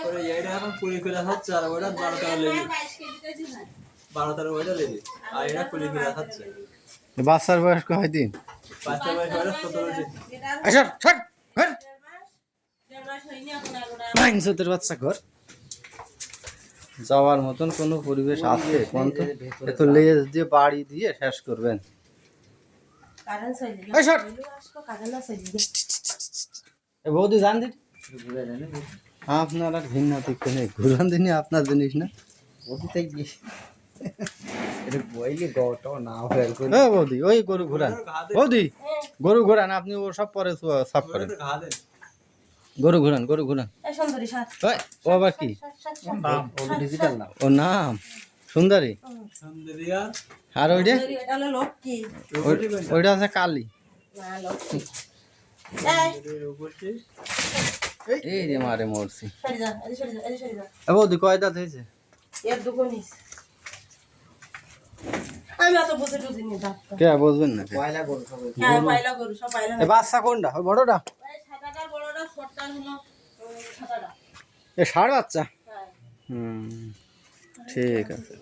ওই এইটা এখন 20 করে হচ্ছে আর ওটা 12 টাকা লেগে 12 টাকা ওইটা লেগে আর এটা 20 করে হচ্ছে বাচ্চার বয়স কয় দিন? বাচ্চা বয়স হলো 17 দিন আচ্ছা ছাড় ঘর মাইনসতের বাচ্চা ঘর যাওয়ার মতন কোনো পরিবেশ আছে কোন তো এত লেজ দিয়ে বাড়ি দিয়ে শেষ করবেন এ বৌদি জান দিন আপনার আর ভিন্ন দিক নেই ঘুরান দিনই আপনার জিনিস না বৌদি ওই গরু ঘুরান বৌদি গরু ঘুরান আপনি ও সব পরে সাফ করেন গরু ঘুরান ও আবার কি ও নাম সুন্দরী আর ওইটা ওইটা আছে কালী এই রে মারে মরছি বৌদি কয় দাঁত হয়েছে কে বুঝবেন না বাচ্চা কোনটা ওই বড়টা এ ষাঁড় বাচ্চা ঠিক আছে